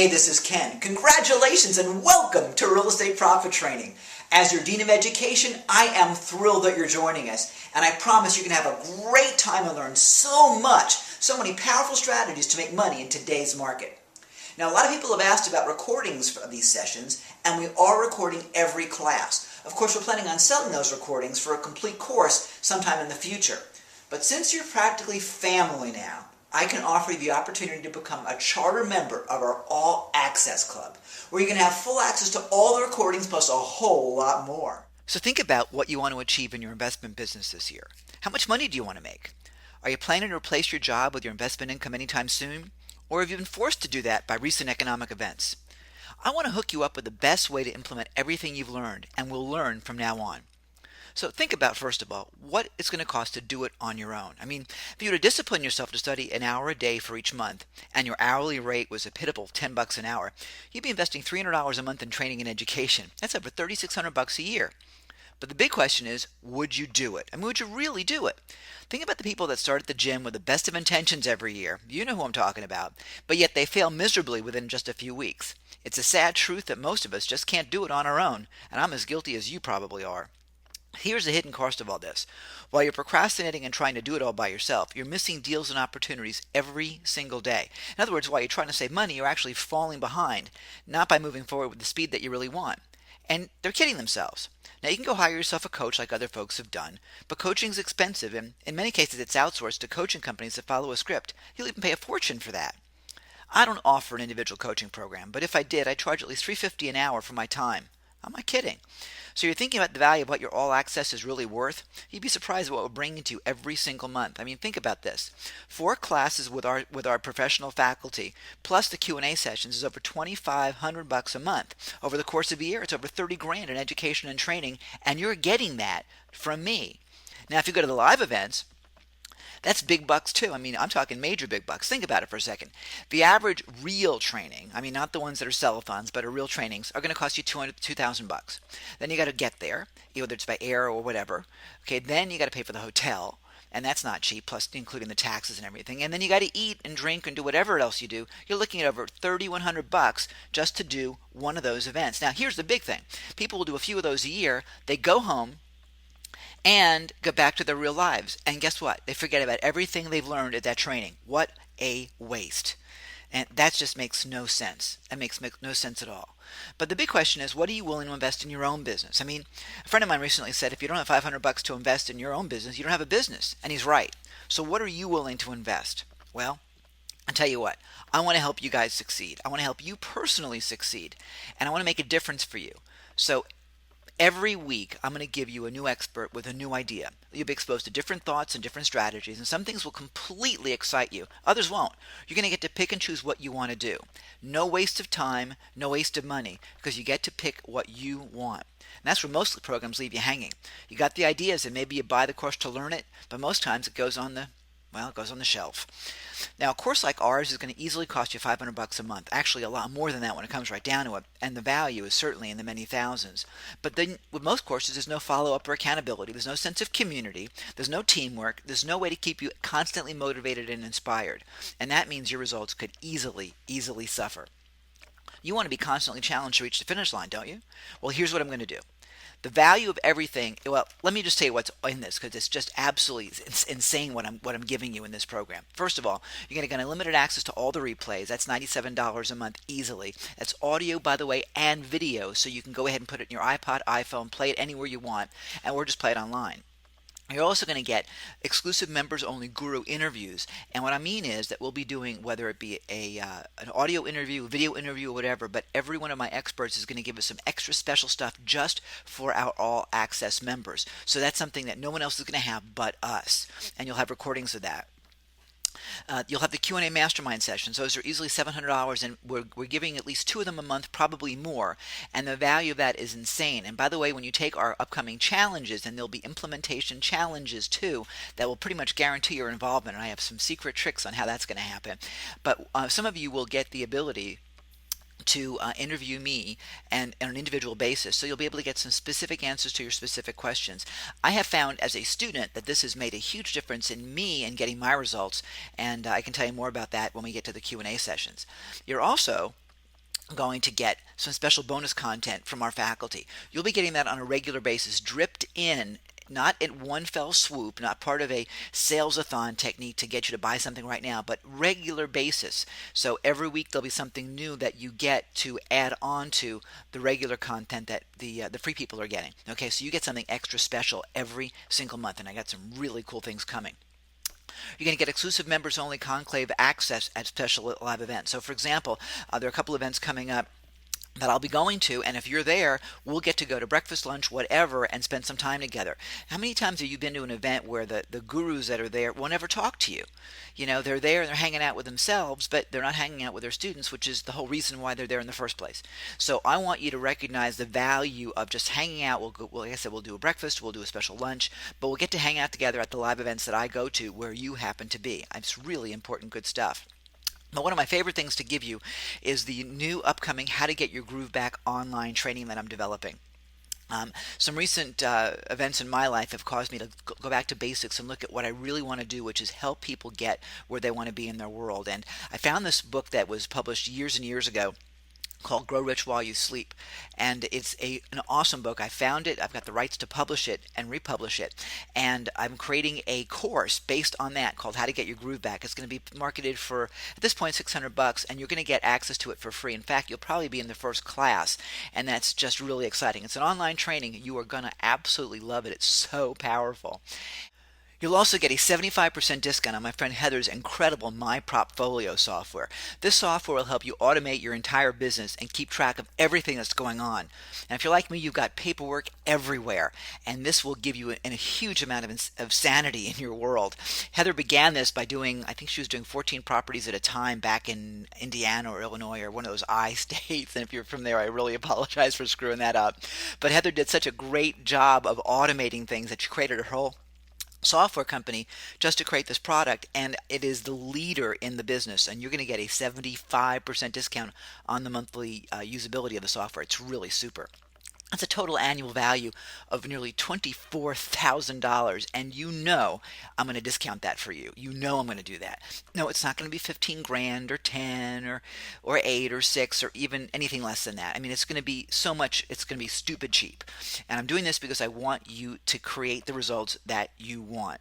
Hey, this is Ken. Congratulations and welcome to Real Estate Profit Training. As your Dean of Education, I am thrilled that you're joining us, and I promise you're going to have a great time and learn so much, so many powerful strategies to make money in today's market. Now, a lot of people have asked about recordings of these sessions, and we are recording every class. Of course, we're planning on selling those recordings for a complete course sometime in the future. But since you're practically family now, I can offer you the opportunity to become a charter member of our All Access Club, where you can have full access to all the recordings plus a whole lot more. So think about what you want to achieve in your investment business this year. How much money do you want to make? Are you planning to replace your job with your investment income anytime soon? Or have you been forced to do that by recent economic events? I want to hook you up with the best way to implement everything you've learned and will learn from now on. So think about, first of all, what it's going to cost to do it on your own. I mean, if you were to discipline yourself to study an hour a day for each month, and your hourly rate was a pitiful $10 an hour, you'd be investing $300 a month in training and education. That's over $3,600 a year. But the big question is, would you do it? I mean, would you really do it? Think about the people that start at the gym with the best of intentions every year. You know who I'm talking about. But yet they fail miserably within just a few weeks. It's a sad truth that most of us just can't do it on our own, and I'm as guilty as you probably are. Here's the hidden cost of all this. While you're procrastinating and trying to do it all by yourself, you're missing deals and opportunities every single day. In other words, while you're trying to save money, you're actually falling behind, not by moving forward with the speed that you really want. And they're kidding themselves. Now, you can go hire yourself a coach like other folks have done, but coaching is expensive, and in many cases it's outsourced to coaching companies that follow a script. You'll even pay a fortune for that. I don't offer an individual coaching program, but if I did, I'd charge at least $350 an hour for my time. I'm not kidding. So you're thinking about the value of what your all access is really worth? You'd be surprised at what we're bringing to you every single month. I mean, think about this. 4 classes with our professional faculty, plus the Q&A sessions, is over $2,500 a month. Over the course of a year, it's over $30,000 in education and training, and you're getting that from me. Now, if you go to the live events, that's big bucks too. I mean, I'm talking major big bucks. Think about it for a second. The average real training, I mean, not the ones that are sell-a-thons, but are real trainings, are going to cost you $2,000. Then you got to get there, whether it's by air or whatever. Okay, then you got to pay for the hotel, and that's not cheap, plus including the taxes and everything. And then you got to eat and drink and do whatever else you do. You're looking at over $3,100 just to do one of those events. Now, here's the big thing. People will do a few of those a year. They go home and go back to their real lives. And guess what? They forget about everything they've learned at that training. What a waste. And that just makes no sense. That makes no sense at all. But the big question is, what are you willing to invest in your own business? I mean, a friend of mine recently said, if you don't have $500 to invest in your own business, you don't have a business. And he's right. So what are you willing to invest? Well, I'll tell you what, I want to help you guys succeed. I want to help you personally succeed. And I want to make a difference for you. So every week, I'm going to give you a new expert with a new idea. You'll be exposed to different thoughts and different strategies, and some things will completely excite you. Others won't. You're going to get to pick and choose what you want to do. No waste of time, no waste of money, because you get to pick what you want. And that's where most programs leave you hanging. You got the ideas, and maybe you buy the course to learn it, but most times it goes on the shelf. Now, a course like ours is going to easily cost you $500 a month. Actually, a lot more than that when it comes right down to it. And the value is certainly in the many thousands. But then with most courses, there's no follow-up or accountability. There's no sense of community. There's no teamwork. There's no way to keep you constantly motivated and inspired. And that means your results could easily suffer. You want to be constantly challenged to reach the finish line, don't you? Well, here's what I'm going to do. The value of everything, well, let me just tell you what's in this, because it's just absolutely insane what I'm giving you in this program. First of all, you're going to get unlimited access to all the replays. That's $97 a month easily. That's audio, by the way, and video, so you can go ahead and put it in your iPod, iPhone, play it anywhere you want, or just play it online. You're also going to get exclusive members-only guru interviews. And what I mean is that we'll be doing, whether it be an audio interview, video interview, or whatever, but every one of my experts is going to give us some extra special stuff just for our all-access members. So that's something that no one else is going to have but us. And you'll have recordings of that. You'll have the Q&A mastermind sessions. Those are easily $700, and we're giving at least 2 of them a month, probably more. And the value of that is insane. And by the way, when you take our upcoming challenges, and there'll be implementation challenges too, that will pretty much guarantee your involvement. And I have some secret tricks on how that's going to happen. But some of you will get the ability to interview me and on an individual basis, so you'll be able to get some specific answers to your specific questions. I have found as a student that this has made a huge difference in me and getting my results, and I can tell you more about that when we get to the Q&A sessions. You're also going to get some special bonus content from our faculty. You'll be getting that on a regular basis, dripped in, not in one fell swoop, not part of a sales-a-thon technique to get you to buy something right now, but regular basis. So every week there'll be something new that you get to add on to the regular content that the free people are getting. Okay, so you get something extra special every single month, and I got some really cool things coming. You're going to get exclusive members only conclave access at special live events. So, for example, there are a couple events coming up that I'll be going to, and if you're there, we'll get to go to breakfast, lunch, whatever, and spend some time together. How many times have you been to an event where the gurus that are there won't ever talk to you? You know, they're there and they're hanging out with themselves, but they're not hanging out with their students, which is the whole reason why they're there in the first place. So I want you to recognize the value of just hanging out. Like I said, we'll do a breakfast, we'll do a special lunch, but we'll get to hang out together at the live events that I go to where you happen to be. It's really important, good stuff. But one of my favorite things to give you is the new upcoming How to Get Your Groove Back online training that I'm developing. Some recent events in my life have caused me to go back to basics and look at what I really want to do, which is help people get where they want to be in their world. And I found this book that was published years and years ago called Grow Rich While You Sleep, and it's an awesome book. I found it, I've got the rights to publish it and republish it, and I'm creating a course based on that called How to Get Your Groove Back. It's going to be marketed for, at this point, $600, and you're going to get access to it for free. In fact, you'll probably be in the first class, and that's just really exciting. It's an online training. You are going to absolutely love it. It's so powerful. You'll also get a 75% discount on my friend Heather's incredible MyPropfolio software. This software will help you automate your entire business and keep track of everything that's going on. And if you're like me, you've got paperwork everywhere, and this will give you a huge amount of sanity in your world. Heather began this by doing, I think she was doing 14 properties at a time back in Indiana or Illinois or one of those I states. And if you're from there, I really apologize for screwing that up. But Heather did such a great job of automating things that she created her whole software company just to create this product, and it is the leader in the business, and you're going to get a 75% discount on the monthly usability of the software. It's really super. That's a total annual value of nearly $24,000, and you know I'm going to discount that for you. You know I'm going to do that. No, it's not going to be 15 grand or 10 or 8 or 6 or even anything less than that. I mean, it's going to be so much, it's going to be stupid cheap. And I'm doing this because I want you to create the results that you want.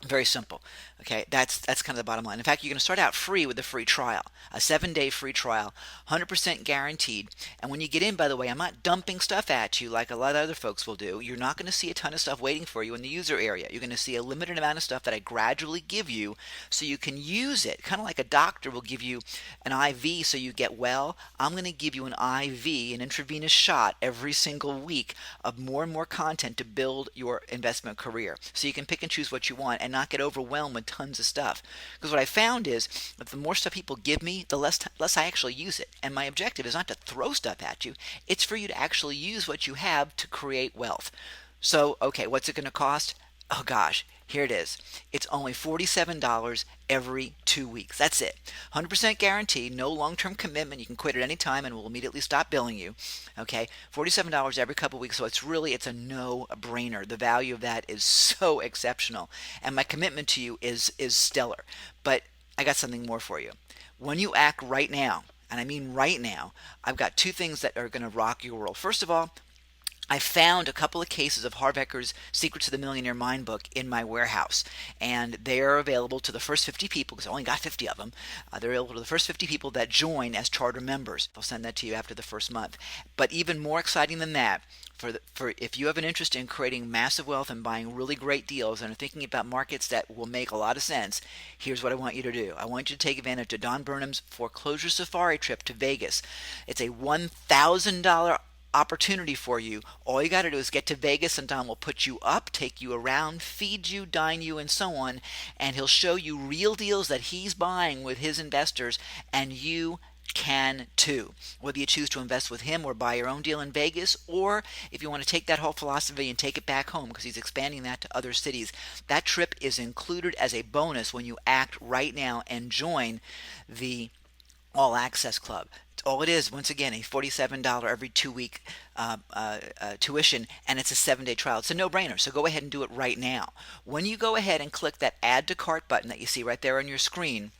Very simple. Okay, that's kind of the bottom line. In fact, you're going to start out free with a free trial, a 7-day free trial, 100% guaranteed. And when you get in, by the way, I'm not dumping stuff at you like a lot of other folks will do. You're not going to see a ton of stuff waiting for you in the user area. You're going to see a limited amount of stuff that I gradually give you so you can use it. Kind of like a doctor will give you an IV so you get well. I'm going to give you an IV, an intravenous shot, every single week of more and more content to build your investment career. So you can pick and choose what you want and not get overwhelmed with tons of stuff. Because what I found is that the more stuff people give me, the less I actually use it. And my objective is not to throw stuff at you. It's for you to actually use what you have to create wealth. So, okay, what's it going to cost? Oh gosh, here it is. It's only $47 every 2 weeks. That's it. 100% guarantee, no long-term commitment. You can quit at any time and we'll immediately stop billing you. Okay, $47 every couple weeks. So it's a no-brainer. The value of that is so exceptional. And my commitment to you is stellar. But I got something more for you. When you act right now, and I mean right now, I've got 2 things that are going to rock your world. First of all, I found a couple of cases of Harv Eker's Secrets of the Millionaire Mind book in my warehouse, and they are available to the first 50 people, because I only got 50 of them. They're available to the first 50 people that join as charter members. I'll send that to you after the first month. But even more exciting than that, for if you have an interest in creating massive wealth and buying really great deals and are thinking about markets that will make a lot of sense, here's what I want you to do. I want you to take advantage of Don Burnham's foreclosure safari trip to Vegas. It's a $1,000 opportunity for you. All you got to do is get to Vegas, and Don will put you up, take you around, feed you, dine you, and so on, and he'll show you real deals that he's buying with his investors, and you can too. Whether you choose to invest with him or buy your own deal in Vegas, or if you want to take that whole philosophy and take it back home, because he's expanding that to other cities, that trip is included as a bonus when you act right now and join the All Access Club. All it is, once again, a $47 every 2 week tuition, and it's a 7-day trial. It's a no-brainer, so go ahead and do it right now. When you go ahead and click that Add to Cart button that you see right there on your screen,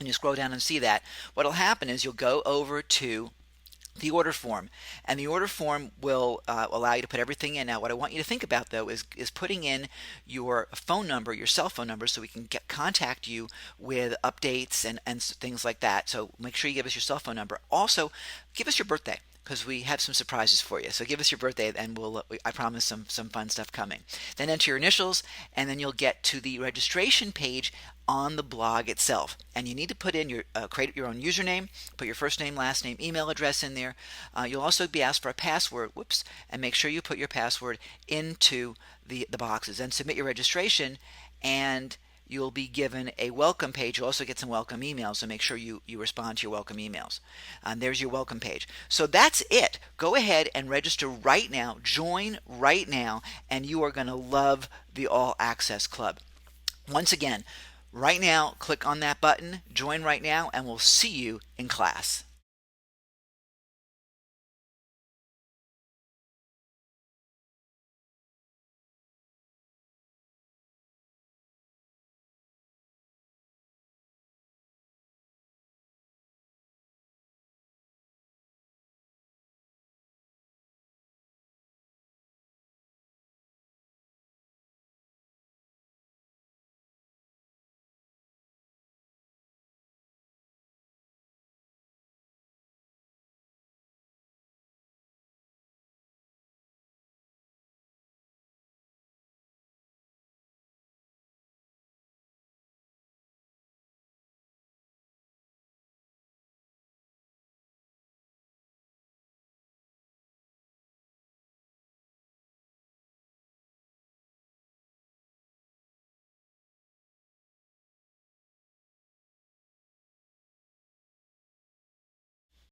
and you scroll down and see that, what will happen is you'll go over to the order form, and the order form will allow you to put everything in. Now what I want you to think about though is putting in your phone number, your cell phone number, so we can contact you with updates and things like that. So make sure you give us your cell phone number. Also give us your birthday, because we have some surprises for you. So give us your birthday and I promise some fun stuff coming. Then enter your initials, and then you'll get to the registration page on the blog itself, and you need to put in your create your own username, put your first name, last name, email address in there. You'll also be asked for a password, and make sure you put your password into the boxes, and submit your registration, and you'll be given a welcome page. You'll also get some welcome emails, so make sure you respond to your welcome emails. And there's your welcome page. So that's it. Go ahead and register right now, join right now, and you are going to love the All Access Club. Once again, right now, click on that button, join right now, and we'll see you in class.